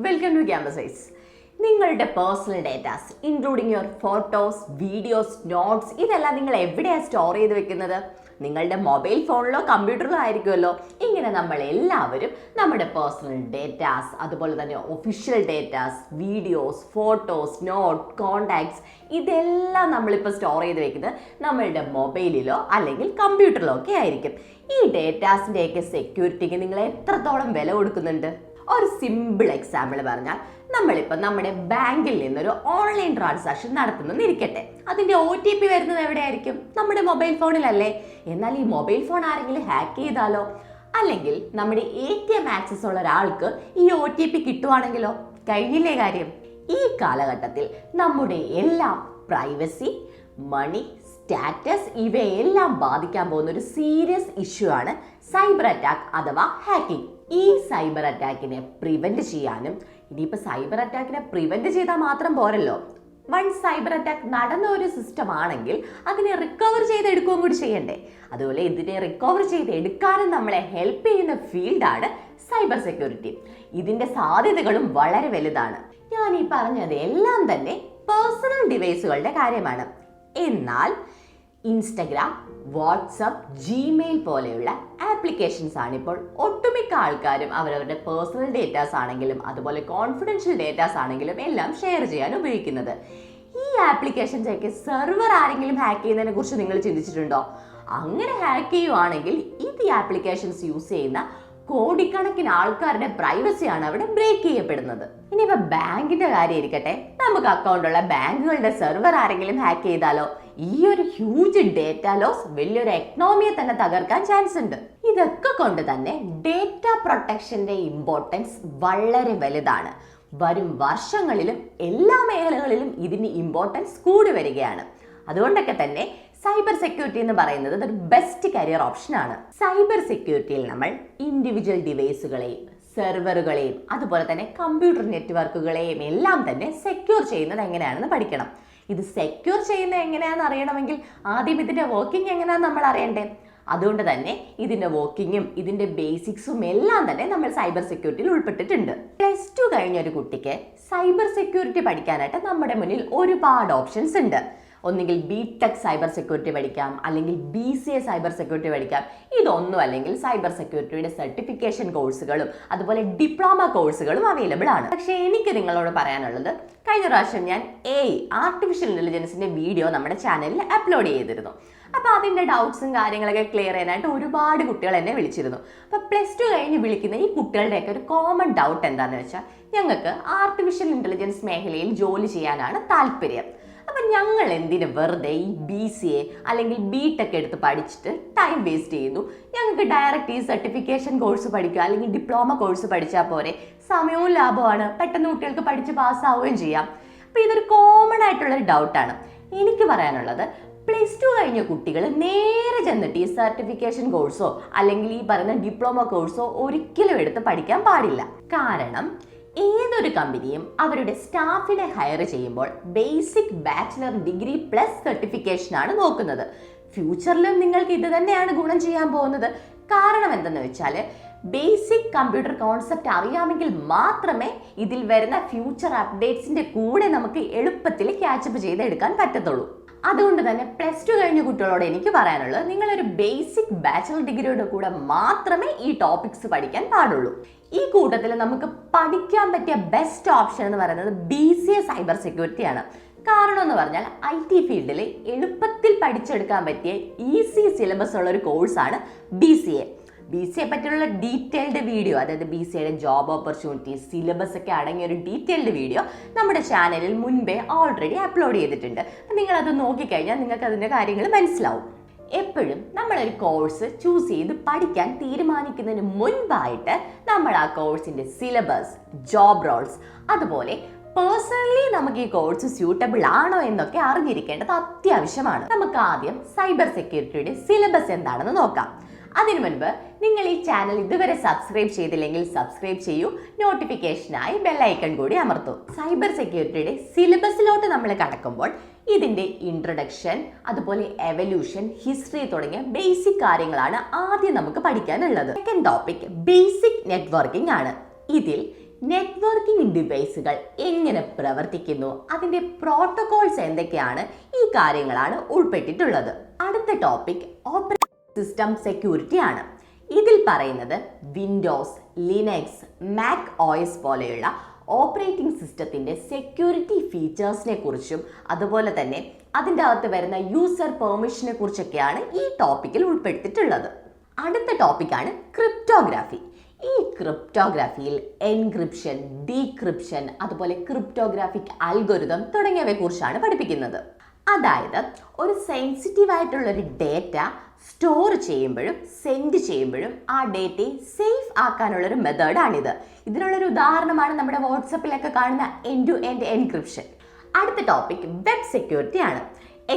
Welcome to Campusize. നിങ്ങളുടെ personal datas including your photos, videos, notes ഇതെല്ലാം നിങ്ങൾ എവിടെയാണ് സ്റ്റോർ ചെയ്ത് വെക്കുന്നത്? നിങ്ങളുടെ മൊബൈൽ ഫോണിലോ കമ്പ്യൂട്ടറിലോ ആയിരിക്കുമല്ലോ. ഇങ്ങനെ നമ്മൾ എല്ലാവരും നമ്മുടെ പേഴ്സണൽ ഡേറ്റാസ്, അതുപോലെ തന്നെ official datas, videos, photos, note, contacts ഇതെല്ലാം നമ്മളിപ്പോൾ സ്റ്റോർ ചെയ്ത് വെക്കുന്നത് നമ്മളുടെ മൊബൈലിലോ അല്ലെങ്കിൽ കമ്പ്യൂട്ടറിലോ ഒക്കെ ആയിരിക്കും. ഈ ഡേറ്റാസിൻ്റെയൊക്കെ സെക്യൂരിറ്റിക്ക് നിങ്ങൾ എത്രത്തോളം വില കൊടുക്കുന്നുണ്ട്? ഒരു സിമ്പിൾ എക്സാമ്പിൾ പറഞ്ഞാൽ, നമ്മളിപ്പോൾ നമ്മുടെ ബാങ്കിൽ നിന്നൊരു ഓൺലൈൻ ട്രാൻസാക്ഷൻ നടത്തുന്നെന്ന് ഇരിക്കട്ടെ. അതിൻ്റെ OTP വരുന്നത് എവിടെയായിരിക്കും? നമ്മുടെ മൊബൈൽ ഫോണിലല്ലേ. എന്നാൽ ഈ മൊബൈൽ ഫോൺ ആരെങ്കിലും ഹാക്ക് ചെയ്താലോ, അല്ലെങ്കിൽ നമ്മുടെ ATM ആക്സസ് ഉള്ള ഒരാൾക്ക് ഈ OTP കിട്ടുവാണെങ്കിലോ? കഴിഞ്ഞില്ലേ കാര്യം. ഈ കാലഘട്ടത്തിൽ നമ്മുടെ എല്ലാം പ്രൈവസി, മണി, സ്റ്റാറ്റസ് ഇവയെല്ലാം ബാധിക്കാൻ പോകുന്ന ഒരു സീരിയസ് ഇഷ്യൂ ആണ് സൈബർ അറ്റാക്ക് അഥവാ ഹാക്കിംഗ്. ഈ സൈബർ അറ്റാക്കിനെ പ്രിവെന്റ് ചെയ്യാനും, ഇനിയിപ്പോൾ സൈബർ അറ്റാക്കിനെ പ്രിവെന്റ് ചെയ്താൽ മാത്രം പോരല്ലോ, വൺ സൈബർ അറ്റാക്ക് നടന്ന ഒരു സിസ്റ്റം ആണെങ്കിൽ അതിനെ റിക്കവർ ചെയ്തെടുക്കുകയും കൂടി ചെയ്യണ്ടേ. അതുപോലെ ഇതിനെ റിക്കവർ ചെയ്തെടുക്കാനും നമ്മളെ ഹെൽപ്പ് ചെയ്യുന്ന ഫീൽഡാണ് സൈബർ സെക്യൂരിറ്റി. ഇതിൻ്റെ സാധ്യതകളും വളരെ വലുതാണ്. ഞാൻ ഈ പറഞ്ഞത് എല്ലാം തന്നെ പേഴ്സണൽ ഡിവൈസുകളുടെ കാര്യമാണ്. എന്നാൽ ഇൻസ്റ്റഗ്രാം, വാട്സപ്പ്, ജിമെയിൽ പോലെയുള്ള ആപ്ലിക്കേഷൻസ് ആണിപ്പോൾ ഒട്ടുമിക്ക ആൾക്കാരും അവരവരുടെ പേഴ്സണൽ ഡേറ്റാസ് ആണെങ്കിലും അതുപോലെ കോൺഫിഡൻഷ്യൽ ഡേറ്റാസ് ആണെങ്കിലും എല്ലാം ഷെയർ ചെയ്യാൻ ഉപയോഗിക്കുന്നത്. ഈ ആപ്ലിക്കേഷൻസ് ഒക്കെ സെർവർ ആരെങ്കിലും ഹാക്ക് ചെയ്യുന്നതിനെ കുറിച്ച് നിങ്ങൾ ചിന്തിച്ചിട്ടുണ്ടോ? അങ്ങനെ ഹാക്ക് ചെയ്യുവാണെങ്കിൽ ഈ ആപ്ലിക്കേഷൻസ് യൂസ് ചെയ്യുന്ന കോടിക്കണക്കിന് ആൾക്കാരുടെ പ്രൈവസിയാണ് അവിടെ ബ്രേക്ക് ചെയ്യപ്പെടുന്നത്. ഇനിയിപ്പോൾ ബാങ്കിന്റെ കാര്യം ഇരിക്കട്ടെ, നമുക്ക് അക്കൗണ്ടുള്ള ബാങ്കുകളുടെ സെർവർ ആരെങ്കിലും ഹാക്ക് ചെയ്താലോ? ഈ ഒരു ഹ്യൂജ് ഡേറ്റ ലോസ് വലിയൊരു എക്കണോമിയെ തന്നെ തകർക്കാൻ ചാൻസ് ഉണ്ട്. ഇതൊക്കെ കൊണ്ട് തന്നെ ഡേറ്റ പ്രൊട്ടക്ഷന്റെ ഇമ്പോർട്ടൻസ് വളരെ വലുതാണ്. വരും വർഷങ്ങളിലും എല്ലാ മേഖലകളിലും ഇതിന് ഇമ്പോർട്ടൻസ് കൂടി വരികയാണ്. അതുകൊണ്ടൊക്കെ തന്നെ സൈബർ സെക്യൂരിറ്റി എന്ന് പറയുന്നത് ഒരു ബെസ്റ്റ് കരിയർ ഓപ്ഷൻ ആണ്. സൈബർ സെക്യൂരിറ്റിയിൽ നമ്മൾ ഇൻഡിവിജ്വൽ ഡിവൈസുകളെയും സെർവറുകളെയും അതുപോലെ തന്നെ കമ്പ്യൂട്ടർ നെറ്റ്വർക്കുകളെയും എല്ലാം തന്നെ സെക്യൂർ ചെയ്യുന്നത് എങ്ങനെയാണെന്ന് പഠിക്കണം. ഇത് സെക്യൂർ ചെയ്യുന്നത് എങ്ങനെയാണെന്ന് അറിയണമെങ്കിൽ ആദ്യം ഇതിൻ്റെ വർക്കിംഗ് എങ്ങനെയാണെന്ന് നമ്മൾ അറിയണ്ടേ. അതുകൊണ്ട് തന്നെ ഇതിൻ്റെ വർക്കിങ്ങും ഇതിൻ്റെ ബേസിക്സും എല്ലാം തന്നെ നമ്മൾ സൈബർ സെക്യൂരിറ്റിയിൽ ഉൾപ്പെട്ടിട്ടുണ്ട്. +2 കഴിഞ്ഞ ഒരു കുട്ടിക്ക് സൈബർ സെക്യൂരിറ്റി പഠിക്കാനായിട്ട് നമ്മുടെ മുന്നിൽ ഒരുപാട് ഓപ്ഷൻസ് ഉണ്ട്. ഒന്നുകിൽ BTech സൈബർ സെക്യൂരിറ്റി പഠിക്കാം, അല്ലെങ്കിൽ BCA സൈബർ സെക്യൂരിറ്റി പഠിക്കാം. ഇതൊന്നും അല്ലെങ്കിൽ സൈബർ സെക്യൂരിറ്റിയുടെ സർട്ടിഫിക്കേഷൻ കോഴ്സുകളും അതുപോലെ ഡിപ്ലോമ കോഴ്സുകളും അവൈലബിൾ ആണ്. പക്ഷേ എനിക്ക് നിങ്ങളോട് പറയാനുള്ളത്, കഴിഞ്ഞ പ്രാവശ്യം ഞാൻ ആർട്ടിഫിഷ്യൽ ഇന്റലിജൻസിന്റെ വീഡിയോ നമ്മുടെ ചാനലിൽ അപ്ലോഡ് ചെയ്തിരുന്നു. അപ്പോൾ അതിൻ്റെ ഡൗട്ട്സും കാര്യങ്ങളൊക്കെ ക്ലിയർ ചെയ്യാനായിട്ട് ഒരുപാട് കുട്ടികൾ എന്നെ വിളിച്ചിരുന്നു. അപ്പോൾ +2 കഴിഞ്ഞ് വിളിക്കുന്ന ഈ കുട്ടികളുടെയൊക്കെ ഒരു കോമൺ ഡൗട്ട് എന്താണെന്ന് വെച്ചാൽ, ഞങ്ങൾക്ക് ആർട്ടിഫിഷ്യൽ ഇന്റലിജൻസ് മേഖലയിൽ ജോലി ചെയ്യാനാണ് താല്പര്യം. അപ്പം ഞങ്ങൾ എന്തിന് വെറുതെ ഈ BCA അല്ലെങ്കിൽ BTech എടുത്ത് പഠിച്ചിട്ട് ടൈം വേസ്റ്റ് ചെയ്യുന്നു? ഞങ്ങൾക്ക് ഡയറക്റ്റ് ഈ സർട്ടിഫിക്കേഷൻ കോഴ്സ് പഠിക്കുക അല്ലെങ്കിൽ ഡിപ്ലോമ കോഴ്സ് പഠിച്ചാൽ പോരെ, സമയവും ലാഭമാണ്, പെട്ടെന്ന് കുട്ടികൾക്ക് പഠിച്ച് പാസ്സാവുകയും ചെയ്യാം. അപ്പോൾ ഇതൊരു കോമൺ ആയിട്ടുള്ളൊരു ഡൗട്ടാണ്. എനിക്ക് പറയാനുള്ളത്, +2 കഴിഞ്ഞ കുട്ടികൾ നേരെ ചെന്നിട്ട് ഈ സർട്ടിഫിക്കേഷൻ കോഴ്സോ അല്ലെങ്കിൽ ഈ പറയുന്ന ഡിപ്ലോമ കോഴ്സോ ഒരിക്കലും എടുത്ത് പഠിക്കാൻ പാടില്ല. കാരണം ഏതൊരു കമ്പനിയും അവരുടെ സ്റ്റാഫിനെ ഹയർ ചെയ്യുമ്പോൾ basic bachelor degree plus certification ആണ് നോക്കുന്നത്. ഫ്യൂച്ചറിലും നിങ്ങൾക്ക് ഇത് തന്നെയാണ് ഗുണം ചെയ്യാൻ പോകുന്നത്. കാരണം എന്തെന്ന് വെച്ചാൽ, ബേസിക് കമ്പ്യൂട്ടർ കോൺസെപ്റ്റ് അറിയാമെങ്കിൽ മാത്രമേ ഇതിൽ വരുന്ന ഫ്യൂച്ചർ അപ്ഡേറ്റ്സിന്റെ കൂടെ നമുക്ക് എളുപ്പത്തിൽ ക്യാച്ചപ്പ് ചെയ്തെടുക്കാൻ പറ്റത്തുള്ളൂ. അതുകൊണ്ട് തന്നെ +2 കഴിഞ്ഞ കുട്ടികളോട് എനിക്ക് പറയാനുള്ളത്, നിങ്ങളൊരു ബേസിക് ബാച്ചിലർ ഡിഗ്രിയുടെ കൂടെ മാത്രമേ ഈ ടോപ്പിക്സ് പഠിക്കാൻ പാടുള്ളൂ. ഈ കൂട്ടത്തിൽ നമുക്ക് പഠിക്കാൻ പറ്റിയ ബെസ്റ്റ് ഓപ്ഷൻ എന്ന് പറയുന്നത് BCA സൈബർ സെക്യൂരിറ്റി ആണ്. കാരണം എന്ന് പറഞ്ഞാൽ IT ഫീൽഡിൽ എളുപ്പത്തിൽ പഠിച്ചെടുക്കാൻ പറ്റിയ ഈസി സിലബസ് ഉള്ള ഒരു കോഴ്സാണ് BCA. BCA പറ്റിയുള്ള ഡീറ്റെയിൽഡ് വീഡിയോ, അതായത് BCAയുടെ ജോബ് ഓപ്പർച്യൂണിറ്റീസ്, സിലബസ് ഒക്കെ അടങ്ങിയ ഒരു ഡീറ്റെയിൽഡ് വീഡിയോ നമ്മുടെ ചാനലിൽ മുൻപേ ഓൾറെഡി അപ്ലോഡ് ചെയ്തിട്ടുണ്ട്. നിങ്ങളത് നോക്കിക്കഴിഞ്ഞാൽ നിങ്ങൾക്ക് അതിൻ്റെ കാര്യങ്ങൾ മനസ്സിലാവും. എപ്പോഴും നമ്മളൊരു കോഴ്സ് ചൂസ് ചെയ്ത് പഠിക്കാൻ തീരുമാനിക്കുന്നതിന് മുൻപായിട്ട് നമ്മൾ ആ കോഴ്സിൻ്റെ സിലബസ്, ജോബ് റോൾസ്, അതുപോലെ പേഴ്സണലി നമുക്ക് ഈ കോഴ്സ് സ്യൂട്ടബിൾ ആണോ എന്നൊക്കെ അറിഞ്ഞിരിക്കേണ്ടത് അത്യാവശ്യമാണ്. നമുക്ക് ആദ്യം സൈബർ സെക്യൂരിറ്റിയുടെ സിലബസ് എന്താണെന്ന് നോക്കാം. അതിനു മുൻപ് നിങ്ങൾ ഈ ചാനൽ ഇതുവരെ സബ്സ്ക്രൈബ് ചെയ്തില്ലെങ്കിൽ സബ്സ്ക്രൈബ് ചെയ്യൂ, നോട്ടിഫിക്കേഷനായി ബെല്ലൈക്കൺ കൂടി അമർത്തൂ. സൈബർ സെക്യൂരിറ്റിയുടെ സിലബസിലോട്ട് നമ്മൾ കടക്കുമ്പോൾ ഇതിന്റെ ഇൻട്രൊഡക്ഷൻ, അതുപോലെ എവല്യൂഷൻ, ഹിസ്റ്ററി തുടങ്ങിയ ബേസിക് കാര്യങ്ങളാണ് ആദ്യം നമുക്ക് പഠിക്കാനുള്ളത്. സെക്കൻഡ് ടോപ്പിക് ബേസിക് നെറ്റ്വർക്കിംഗ് ആണ്. ഇതിൽ നെറ്റ്വർക്കിംഗ് ഡിവൈസുകൾ എങ്ങനെ പ്രവർത്തിക്കുന്നു, അതിൻ്റെ പ്രോട്ടോകോൾസ് എന്തൊക്കെയാണ്, ഈ കാര്യങ്ങളാണ് ഉൾപ്പെട്ടിട്ടുള്ളത്. അടുത്ത ടോപ്പിക് ഓപ്പറേറ്റിംഗ് സിസ്റ്റം സെക്യൂരിറ്റി ആണ്. ഇതിൽ പറയുന്നത് വിൻഡോസ്, ലിനക്സ്, മാക് OS പോലെയുള്ള ഓപ്പറേറ്റിംഗ് സിസ്റ്റത്തിൻ്റെ സെക്യൂരിറ്റി ഫീച്ചേഴ്സിനെ കുറിച്ചും അതുപോലെ തന്നെ അതിൻ്റെ അകത്ത് വരുന്ന യൂസർ പെർമിഷനെ കുറിച്ചൊക്കെയാണ് ഈ ടോപ്പിക്കിൽ ഉൾപ്പെടുത്തിയിട്ടുള്ളത്. അടുത്ത ടോപ്പിക്കാണ് ക്രിപ്റ്റോഗ്രാഫി. ഈ ക്രിപ്റ്റോഗ്രാഫിയിൽ എൻക്രിപ്ഷൻ, ഡീക്രിപ്ഷൻ, അതുപോലെ ക്രിപ്റ്റോഗ്രാഫിക് അൽഗോരിതം തുടങ്ങിയവയെ കുറിച്ചാണ് പഠിപ്പിക്കുന്നത്. അതായത് ഒരു സെൻസിറ്റീവ് ആയിട്ടുള്ള ഒരു ഡേറ്റ സ്റ്റോർ ചെയ്യുമ്പോഴും സെൻഡ് ചെയ്യുമ്പോഴും ആ ഡേറ്റയെ സേഫ് ആക്കാനുള്ളൊരു മെത്തേഡാണിത്. ഇതിനുള്ളൊരു ഉദാഹരണമാണ് നമ്മുടെ വാട്സപ്പിലൊക്കെ കാണുന്ന എൻഡ് ടു എൻഡ് എൻക്രിപ്ഷൻ. അടുത്ത ടോപ്പിക് വെബ് സെക്യൂരിറ്റി ആണ്.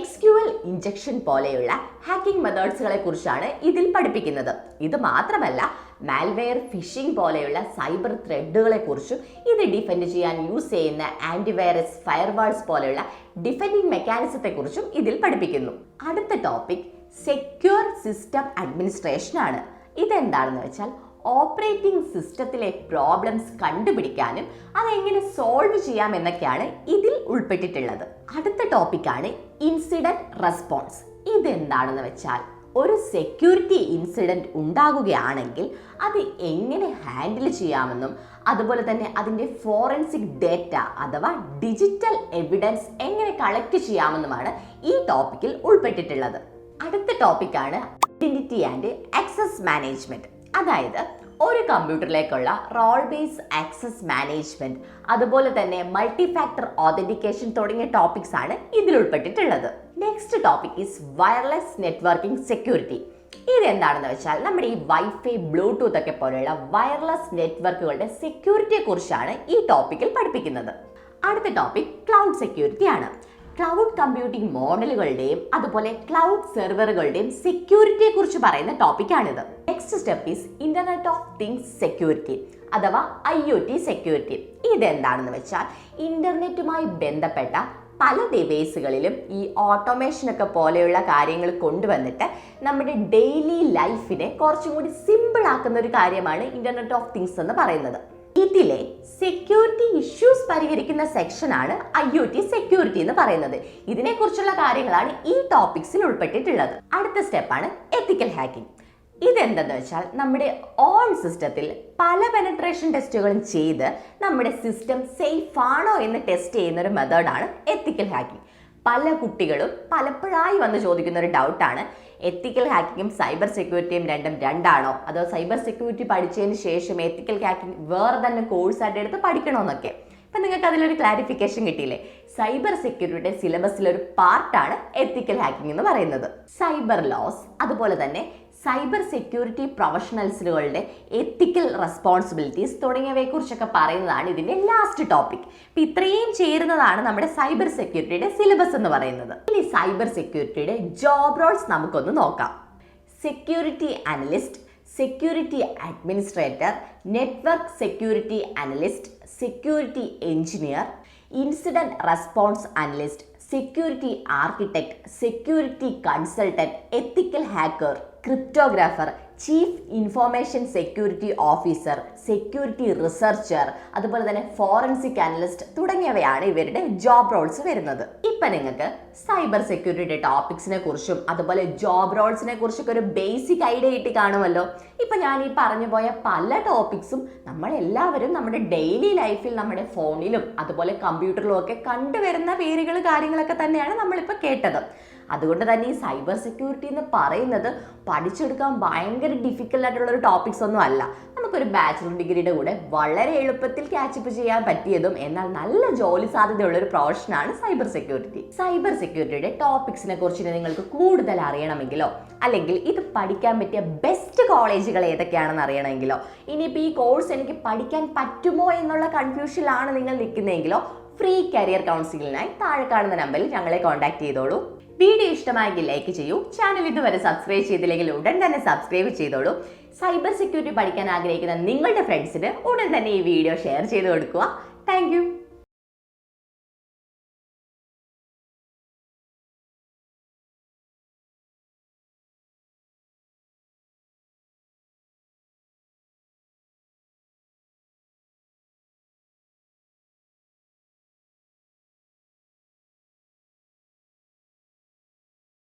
SQL ഇഞ്ചക്ഷൻ പോലെയുള്ള ഹാക്കിംഗ് മെത്തേഡ്സുകളെ കുറിച്ചാണ് ഇതിൽ പഠിപ്പിക്കുന്നത്. ഇത് മാത്രമല്ല, മാൽവെയർ, ഫിഷിംഗ് പോലെയുള്ള സൈബർ ത്രെഡുകളെ കുറിച്ചും ഇത് ഡിഫെൻഡ് ചെയ്യാൻ യൂസ് ചെയ്യുന്ന ആന്റിവൈറസ്, ഫയർവാൾസ് പോലെയുള്ള ഡിഫെൻഡിങ് മെക്കാനിസത്തെ കുറിച്ചും ഇതിൽ പഠിപ്പിക്കുന്നു. അടുത്ത ടോപ്പിക് സെക്യൂർ സിസ്റ്റം അഡ്മിനിസ്ട്രേഷൻ ആണ്. ഇതെന്താണെന്ന് വെച്ചാൽ ഓപ്പറേറ്റിംഗ് സിസ്റ്റത്തിലെ പ്രോബ്ലംസ് കണ്ടുപിടിക്കാനും അതെങ്ങനെ സോൾവ് ചെയ്യാം എന്നൊക്കെയാണ് ഇതിൽ ഉൾപ്പെട്ടിട്ടുള്ളത്. അടുത്ത ടോപ്പിക്കാണ് ഇൻസിഡന്റ് റെസ്പോൺസ്. ഇതെന്താണെന്ന് വെച്ചാൽ ഒരു സെക്യൂരിറ്റി ഇൻസിഡന്റ് ഉണ്ടാകുകയാണെങ്കിൽ അത് എങ്ങനെ ഹാൻഡിൽ ചെയ്യാമെന്നും അതുപോലെ തന്നെ അതിൻ്റെ ഫോറൻസിക് ഡേറ്റ അഥവാ ഡിജിറ്റൽ എവിഡൻസ് എങ്ങനെ കളക്ട് ചെയ്യാമെന്നുമാണ് ഈ ടോപ്പിക്കിൽ ഉൾപ്പെട്ടിട്ടുള്ളത്. അടുത്ത ടോപ്പിക്കാണ് ഐഡന്റിറ്റി ആൻഡ് ആക്സസ് മാനേജ്മെന്റ്. അതായത് ഒരു കമ്പ്യൂട്ടറിലേക്കുള്ള റോൾ ബേസ് ആക്സസ് മാനേജ്മെന്റ്, അതുപോലെ തന്നെ മൾട്ടി ഫാക്ടർ ഓതന്റിക്കേഷൻ തുടങ്ങിയ ടോപ്പിക്സ് ആണ് ഇതിൽ ഉൾപ്പെട്ടിട്ടുള്ളത്. Next topic is wireless networking security. ഇതെന്താണെന്ന് വെച്ചാൽ നമ്മുടെ ഈ വൈഫൈ, ബ്ലൂടൂത്ത് ഒക്കെ പോലെയുള്ള വയർലെസ് നെറ്റ്വർക്കുകളുടെ സെക്യൂരിറ്റിയെ കുറിച്ചാണ് ഈ ടോപ്പിക്കിൽ പഠിപ്പിക്കുന്നത്. അടുത്ത ടോപ്പിക് ക്ലൗഡ് സെക്യൂരിറ്റി ആണ്. ക്ലൗഡ് കമ്പ്യൂട്ടിംഗ് മോഡലുകളുടെയും അതുപോലെ ക്ലൗഡ് സെർവറുകളുടെയും സെക്യൂരിറ്റിയെ കുറിച്ച് പറയുന്ന ടോപ്പിക്കാണിത്. Next step is internet of things security അഥവാ IoT സെക്യൂരിറ്റി. ഇതെന്താണെന്ന് വെച്ചാൽ ഇന്റർനെറ്റുമായി ബന്ധപ്പെട്ട പല ഡിവൈസുകളിലും ഈ ഓട്ടോമേഷനൊക്കെ പോലെയുള്ള കാര്യങ്ങൾ കൊണ്ടുവന്നിട്ട് നമ്മുടെ ഡെയിലി ലൈഫിനെ കുറച്ചും കൂടി സിമ്പിൾ ആക്കുന്ന ഒരു കാര്യമാണ് ഇന്റർനെറ്റ് ഓഫ് തിങ്സ് എന്ന് പറയുന്നത്. ഇതിലെ സെക്യൂരിറ്റി ഇഷ്യൂസ് പരിഹരിക്കുന്ന സെക്ഷനാണ് IoT സെക്യൂരിറ്റി എന്ന് പറയുന്നത്. ഇതിനെക്കുറിച്ചുള്ള കാര്യങ്ങളാണ് ഈ ടോപ്പിക്സിൽ ഉൾപ്പെട്ടിട്ടുള്ളത്. അടുത്ത സ്റ്റെപ്പാണ് എത്തിക്കൽ ഹാക്കിംഗ്. ഇതെന്തെന്ന് വെച്ചാൽ നമ്മുടെ ഓൺ സിസ്റ്റത്തിൽ പല പെനട്രേഷൻ ടെസ്റ്റുകളും ചെയ്ത് നമ്മുടെ സിസ്റ്റം സേഫ് ആണോ എന്ന് ടെസ്റ്റ് ചെയ്യുന്ന ഒരു മെത്തേഡാണ് എത്തിക്കൽ ഹാക്കിംഗ്. പല കുട്ടികളും പലപ്പോഴായി വന്ന് ചോദിക്കുന്ന ഒരു ഡൗട്ടാണ്, എത്തിക്കൽ ഹാക്കിങ്ങും സൈബർ സെക്യൂരിറ്റിയും രണ്ടാണോ, അതോ സൈബർ സെക്യൂരിറ്റി പഠിച്ചതിന് ശേഷം എത്തിക്കൽ ഹാക്കിംഗ് വേറെ തന്നെ കോഴ്സായിട്ട് എടുത്ത് പഠിക്കണമെന്നൊക്കെ. അപ്പം നിങ്ങൾക്ക് അതിലൊരു ക്ലാരിഫിക്കേഷൻ കിട്ടിയില്ലേ? സൈബർ സെക്യൂരിറ്റിയുടെ സിലബസിലൊരു പാർട്ടാണ് എത്തിക്കൽ ഹാക്കിംഗ് എന്ന് പറയുന്നത്. സൈബർ ലോസ്, അതുപോലെ തന്നെ സൈബർ സെക്യൂരിറ്റി പ്രൊഫഷണൽസുകളുടെ എത്തിക്കൽ റെസ്പോൺസിബിലിറ്റീസ് തുടങ്ങിയവയെ കുറിച്ചൊക്കെ പറയുന്നതാണ് ഇതിന്റെ ലാസ്റ്റ് ടോപ്പിക്. ഇപ്പം ഇത്രയും ചേരുന്നതാണ് നമ്മുടെ സൈബർ സെക്യൂരിറ്റിയുടെ സിലബസ് എന്ന് പറയുന്നത്. ഇനി സൈബർ സെക്യൂരിറ്റിയുടെ ജോബ് റോൾസ് നമുക്കൊന്ന് നോക്കാം. Security analyst, security administrator, network security analyst, security engineer, incident response analyst, security architect, security consultant, ethical hacker, cryptographer, chief information security officer, security researcher, അതുപോലെ തന്നെ ഫോറൻസിക് അനലിസ്റ്റ് തുടങ്ങിയവയാണ് ഇവരുടെ job Rolls വരുന്നത്. ഇപ്പൊ നിങ്ങൾക്ക് cyber സെക്യൂരിറ്റിയുടെ ടോപ്പിക്സിനെ കുറിച്ചും അതുപോലെ ജോബ് റോൾസിനെ കുറിച്ചൊക്കെ ഒരു ബേസിക് ഐഡിയ കിട്ടി കാണുമല്ലോ. ഇപ്പൊ ഞാൻ ഈ പറഞ്ഞു പോയ പല ടോപ്പിക്സും നമ്മളെല്ലാവരും നമ്മുടെ ഡെയിലി ലൈഫിൽ നമ്മുടെ ഫോണിലും അതുപോലെ കമ്പ്യൂട്ടറിലും ഒക്കെ കണ്ടുവരുന്ന പേരുകൾ, കാര്യങ്ങളൊക്കെ തന്നെയാണ് നമ്മളിപ്പോൾ കേട്ടത്. അതുകൊണ്ട് തന്നെ ഈ സൈബർ സെക്യൂരിറ്റി എന്ന് പറയുന്നത് പഠിച്ചെടുക്കാൻ ഭയങ്കര ഡിഫിക്കൽട്ട് ആയിട്ടുള്ള ഒരു ടോപ്പിക്സ് ഒന്നും അല്ല. നമുക്കൊരു ബാച്ചിലർ ഡിഗ്രിയുടെ കൂടെ വളരെ എളുപ്പത്തിൽ ക്യാച്ചപ്പ് ചെയ്യാൻ പറ്റിയതും എന്നാൽ നല്ല ജോലി സാധ്യതയുള്ള ഒരു പ്രൊഫഷനാണ് സൈബർ സെക്യൂരിറ്റി. സൈബർ സെക്യൂരിറ്റിയുടെ ടോപ്പിക്സിനെ കുറിച്ച് നിങ്ങൾക്ക് കൂടുതൽ അറിയണമെങ്കിലോ അല്ലെങ്കിൽ ഇത് പഠിക്കാൻ പറ്റിയ ബെസ്റ്റ് കോളേജുകൾ ഏതൊക്കെയാണെന്ന് അറിയണമെങ്കിലോ ഇനിയിപ്പോൾ ഈ കോഴ്സ് എനിക്ക് പഠിക്കാൻ പറ്റുമോ എന്നുള്ള കൺഫ്യൂഷനിലാണ് നിങ്ങൾ നിൽക്കുന്നതെങ്കിലോ ഫ്രീ കരിയർ കൗൺസിലിനായി താഴെ കാണുന്ന നമ്പറിൽ ഞങ്ങളെ കോൺടാക്ട് ചെയ്തോളൂ. വീഡിയോ ഇഷ്ടമായെങ്കിൽ ലൈക്ക് ചെയ്യൂ. ചാനൽ ഇതുവരെ സബ്സ്ക്രൈബ് ചെയ്തില്ലെങ്കിൽ ഉടൻ തന്നെ സബ്സ്ക്രൈബ് ചെയ്തോളൂ. സൈബർ സെക്യൂരിറ്റി പഠിക്കാൻ ആഗ്രഹിക്കുന്ന നിങ്ങളുടെ ഫ്രണ്ട്സിന് ഉടൻ തന്നെ ഈ വീഡിയോ ഷെയർ ചെയ്ത് കൊടുക്കുക. താങ്ക്